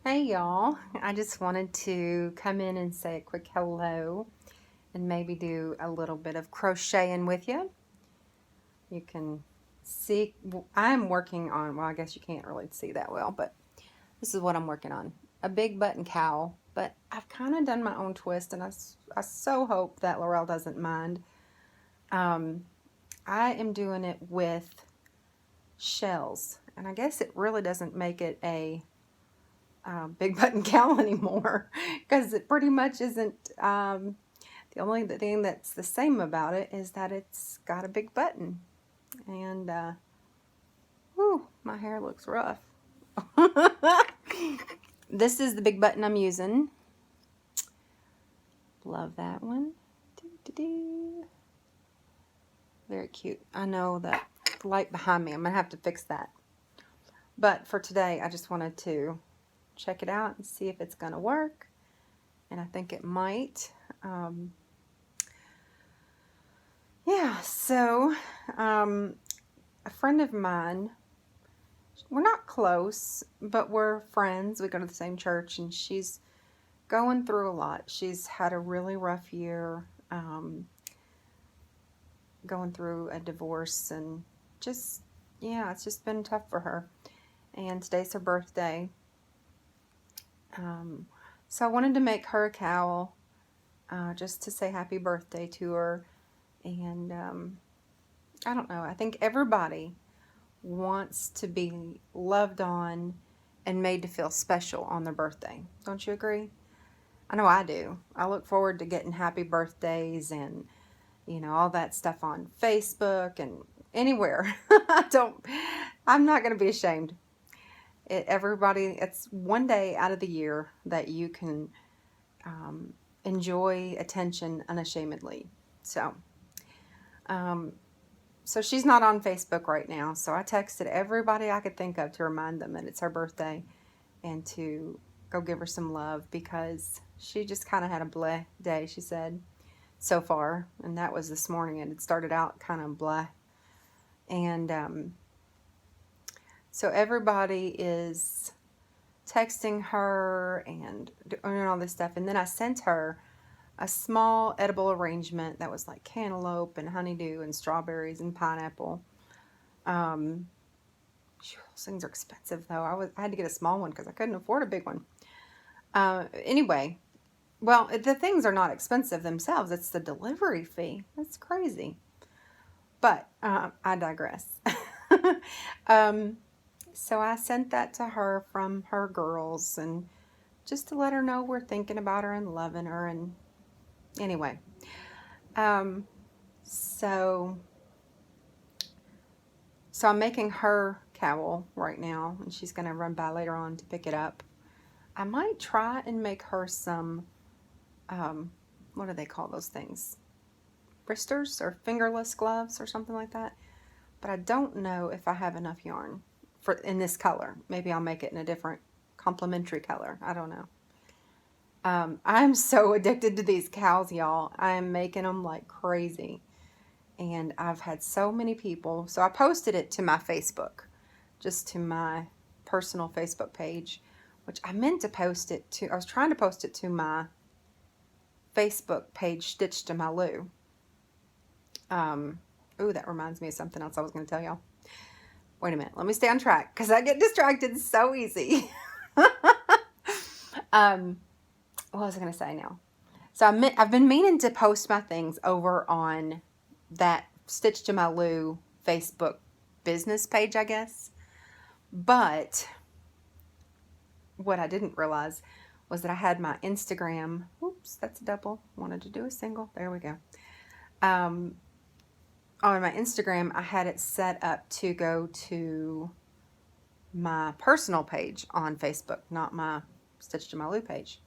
Hey y'all, I just wanted to come in and say a quick hello and maybe do a little bit of crocheting with you. You can see, I'm working on, well, I guess you can't really see that well, but this is what I'm working on. A big button cowl, but I've kind of done my own twist, and I so hope that Laurel doesn't mind. I am doing it with shells, and I guess it really doesn't make it a big button cowl anymore because it pretty much isn't. The only thing that's the same about it is that it's got a big button, and whew, my hair looks rough. This is the big button I'm using. Love that one. Very cute. I know that light behind me, I'm gonna have to fix that, but for today I just wanted to check it out and see if it's gonna work, and I think it might. Yeah, so a friend of mine, we're not close, but we're friends. We go to the same church, and she's going through a lot. She's had a really rough year, going through a divorce, and just, yeah, it's just been tough for her. And today's her birthday. So I wanted to make her a cowl just to say happy birthday to her. And I don't know, I think everybody wants to be loved on and made to feel special on their birthday. Don't you agree? I know I do. I look forward to getting happy birthdays and, you know, all that stuff on Facebook and anywhere. I'm not going to be ashamed. It's one day out of the year that you can enjoy attention unashamedly. So she's not on Facebook right now, so I texted everybody I could think of to remind them that it's her birthday and to go give her some love, because she just kind of had a bleh day, she said, so far, and that was this morning, and it started out kind of bleh. And so everybody is texting her and doing all this stuff, and then I sent her a small edible arrangement that was like cantaloupe and honeydew and strawberries and pineapple. Those things are expensive though. I had to get a small one because I couldn't afford a big one. Anyway, well, the things are not expensive themselves. It's the delivery fee. That's crazy. But I digress. So I sent that to her from her girls, and just to let her know we're thinking about her and loving her. And anyway, so I'm making her cowl right now, and she's going to run by later on to pick it up. I might try and make her some, what do they call those things? Wristers or fingerless gloves or something like that. But I don't know if I have enough yarn in this color. Maybe I'll make it in a different complementary color. I don't know. I'm so addicted to these cowls, y'all. I am making them like crazy. And I've had so many people. So I posted it to my Facebook, just to my personal Facebook page, which I meant to post it to. I was trying to post it to my Facebook page, Stitched to My Lou. Ooh, that reminds me of something else I was going to tell y'all. Wait a minute. Let me stay on track because I get distracted so easy. What was I going to say now? So I've been meaning to post my things over on that Stitched to My Lou Facebook business page, I guess. But what I didn't realize was that I had my Instagram. Oops, that's a double. Wanted to do a single. There we go. On my Instagram, I had it set up to go to my personal page on Facebook, not my Stitched to My Lou page.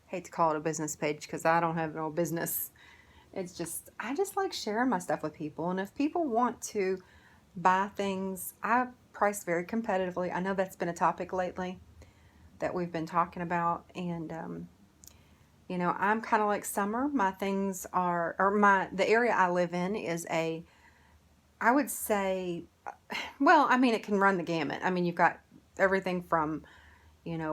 Hate to call it a business page because I don't have no business. It's just, I just like sharing my stuff with people. And if people want to buy things, I price very competitively. I know that's been a topic lately that we've been talking about. And, you know, I'm kind of like Summer. My things are, the area I live in is I would say, well, I mean, it can run the gamut. I mean, you've got everything from,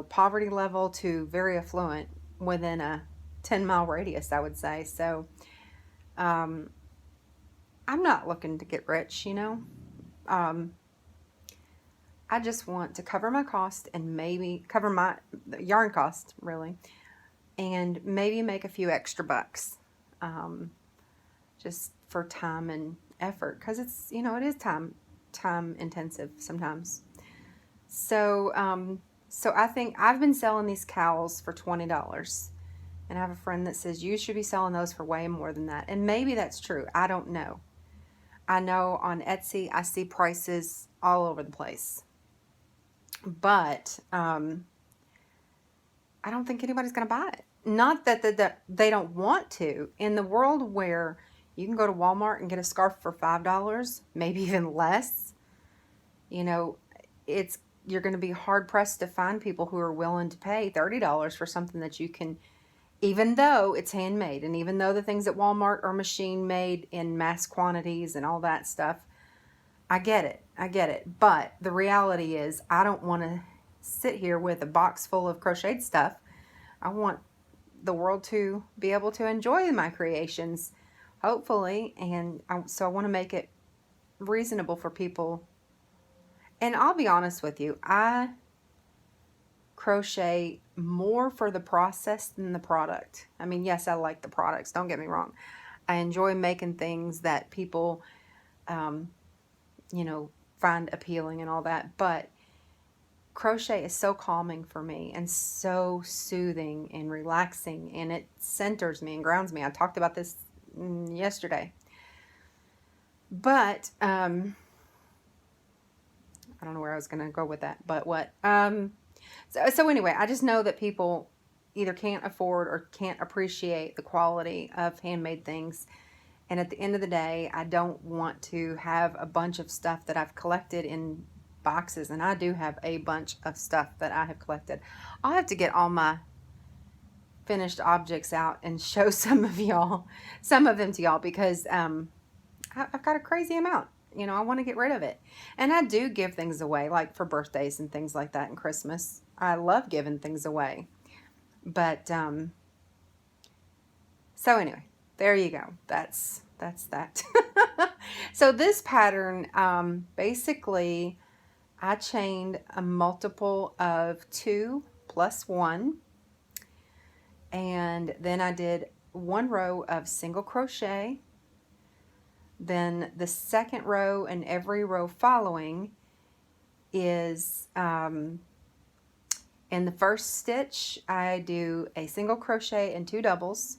poverty level to very affluent within a 10-mile radius, I would say. So um, I'm not looking to get rich. Um, I just want to cover my cost and maybe cover my yarn cost, really, and maybe make a few extra bucks, um, just for time and effort, because it is time intensive sometimes. So so I think I've been selling these cowls for $20, and I have a friend that says you should be selling those for way more than that, and maybe that's true. I don't know. I know on Etsy I see prices all over the place, but I don't think anybody's going to buy it. Not that they don't want to. In the world where you can go to Walmart and get a scarf for $5, maybe even less, you know, it's you're going to be hard pressed to find people who are willing to pay $30 for something that you can, even though it's handmade, and even though the things at Walmart are machine made in mass quantities and all that stuff. I get it. I get it. But the reality is, I don't want to sit here with a box full of crocheted stuff. I want the world to be able to enjoy my creations, hopefully, and so I want to make it reasonable for people. And I'll be honest with you, I crochet more for the process than the product. I mean, yes, I like the products, don't get me wrong. I enjoy making things that people, um, find appealing and all that, but crochet is so calming for me and so soothing and relaxing, and it centers me and grounds me. I talked about this yesterday. But I don't know where I was going to go with that, but what? So anyway, I just know that people either can't afford or can't appreciate the quality of handmade things. And at the end of the day, I don't want to have a bunch of stuff that I've collected in boxes. And I do have a bunch of stuff that I have collected. I'll have to get all my finished objects out and show some of them to y'all, because I've got a crazy amount. I want to get rid of it. And I do give things away, like for birthdays and things like that, and Christmas. I love giving things away. But so anyway, there you go. That's that. So this pattern, basically, I chained a multiple of 2 plus 1, and then I did 1 row of single crochet. Then the second row and every row following is in the first stitch I do a single crochet and 2 doubles.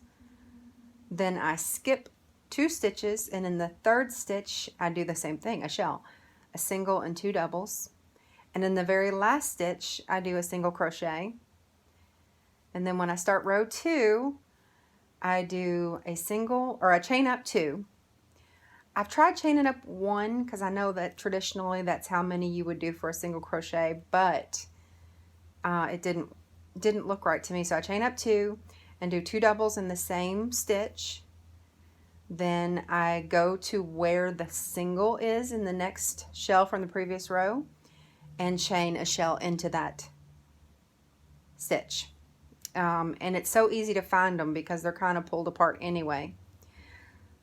Then I skip 2 stitches, and in the third stitch I do the same thing, a single and 2 doubles. And in the very last stitch I do a single crochet. And then when I start row 2, I do a single, or I chain up 2. I've tried chaining up 1 because I know that traditionally that's how many you would do for a single crochet, but it didn't look right to me. So I chain up 2 and do 2 doubles in the same stitch. Then I go to where the single is in the next shell from the previous row and chain a shell into that stitch. And it's so easy to find them because they're kind of pulled apart anyway.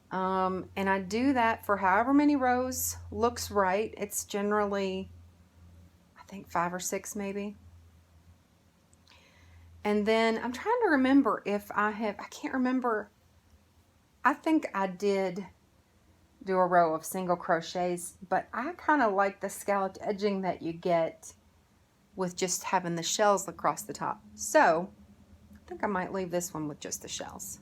And I do that for however many rows looks right. It's generally, I think, 5 or 6 maybe. And then I'm trying to remember if I can't remember. I think I did do a row of single crochets, but I kind of like the scalloped edging that you get with just having the shells across the top. So I think I might leave this one with just the shells.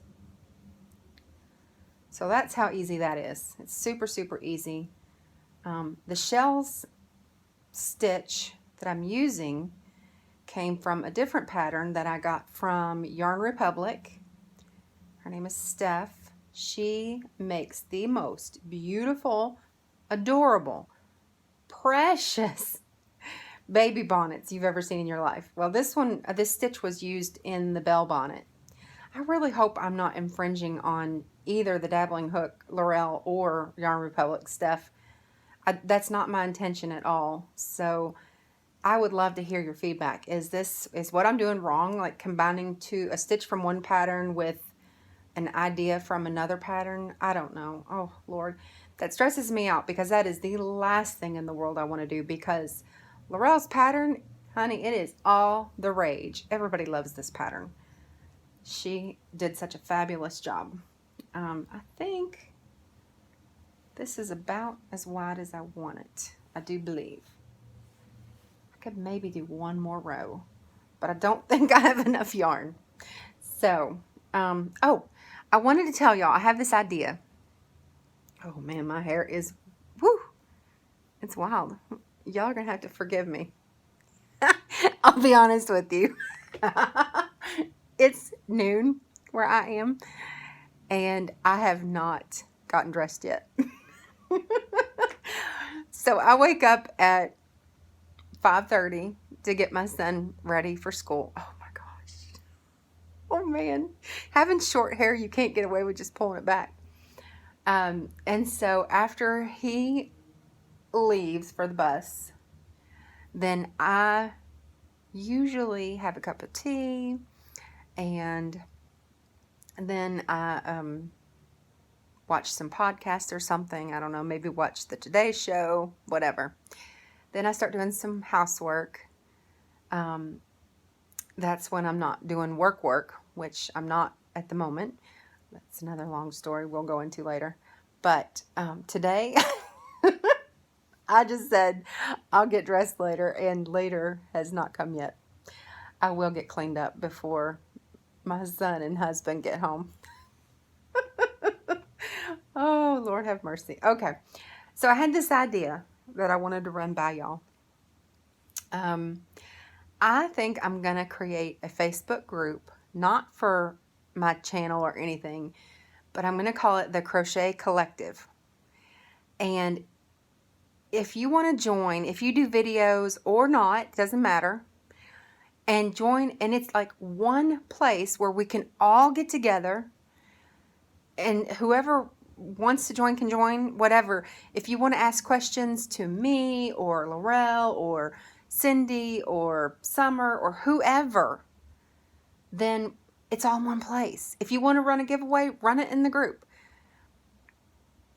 So that's how easy that is. It's super, super easy. The shells stitch that I'm using came from a different pattern that I got from Yarn Republic. Her name is Steph. She makes the most beautiful, adorable, precious baby bonnets you've ever seen in your life. Well, this stitch was used in the bell bonnet. I really hope I'm not infringing on either the Dabbling Hook, Laurel, or Yarn Republic Steph. That's not my intention at all. So I would love to hear your feedback. Is what I'm doing wrong? Like combining a stitch from one pattern with an idea from another pattern? I don't know. Oh, Lord. That stresses me out because that is the last thing in the world I want to do, because Laurel's pattern, honey, it is all the rage. Everybody loves this pattern. She did such a fabulous job. I think this is about as wide as I want it. I do believe. I could maybe do one more row, but I don't think I have enough yarn. So, oh, I wanted to tell y'all, I have this idea. Oh man, my hair is, whoo, it's wild. Y'all are going to have to forgive me. I'll be honest with you. It's noon where I am, and I have not gotten dressed yet. So I wake up at 5:30 to get my son ready for school. Oh my gosh. Oh man. Having short hair, you can't get away with just pulling it back. And so after he leaves for the bus, then I usually have a cup of tea, and then I watch some podcasts or something. I don't know, maybe watch the Today Show, whatever. Then I start doing some housework. That's when I'm not doing work, which I'm not at the moment. That's another long story we'll go into later. But today, I just said I'll get dressed later, and later has not come yet. I will get cleaned up before my son and husband get home. Oh, Lord have mercy. Okay, so I had this idea that I wanted to run by y'all. I think I'm going to create a Facebook group, not for my channel or anything, but I'm going to call it the Crochet Collective. And if you want to join, if you do videos or not, doesn't matter, and join, and it's like one place where we can all get together, and whoever wants to join can join, whatever. If you want to ask questions to me or Laurel or Cindy or Summer or whoever, then it's all in one place. If you want to run a giveaway, run it in the group.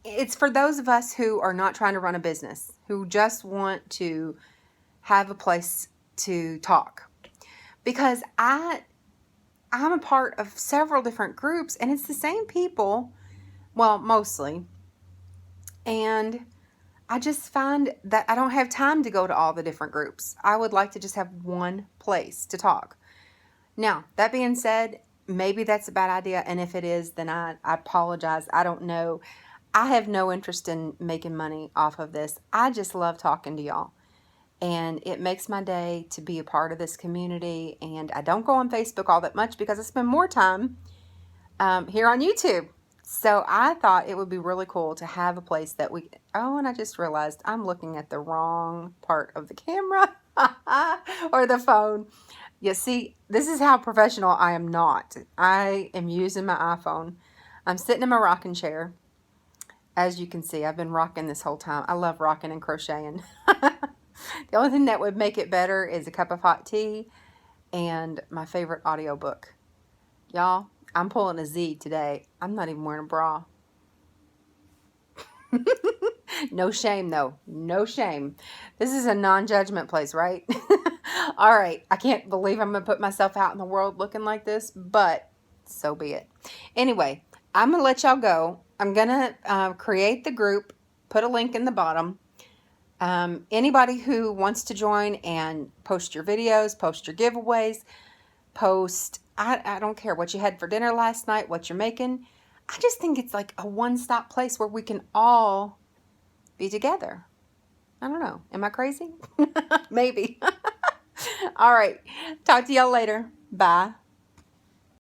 It's for those of us who are not trying to run a business, who just want to have a place to talk. Because I'm a part of several different groups, and it's the same people, well, mostly. And I just find that I don't have time to go to all the different groups. I would like to just have one place to talk. Now, that being said, maybe that's a bad idea, and if it is, then I apologize. I don't know. I have no interest in making money off of this. I just love talking to y'all, and it makes my day to be a part of this community. And I don't go on Facebook all that much because I spend more time here on YouTube. So I thought it would be really cool to have a place that we... Oh, and I just realized I'm looking at the wrong part of the camera or the phone. You see, this is how professional I am not. I am using my iPhone. I'm sitting in my rocking chair. As you can see, I've been rocking this whole time. I love rocking and crocheting. The only thing that would make it better is a cup of hot tea and my favorite audiobook. Y'all, I'm pulling a Z today. I'm not even wearing a bra. No shame, though. No shame. This is a non-judgment place, right? All right. I can't believe I'm going to put myself out in the world looking like this, but so be it. Anyway, I'm going to let y'all go. I'm going to create the group, put a link in the bottom. Anybody who wants to join and post your videos, post your giveaways, post, I don't care what you had for dinner last night, what you're making. I just think it's like a one-stop place where we can all be together. I don't know. Am I crazy? Maybe. All right. Talk to y'all later. Bye.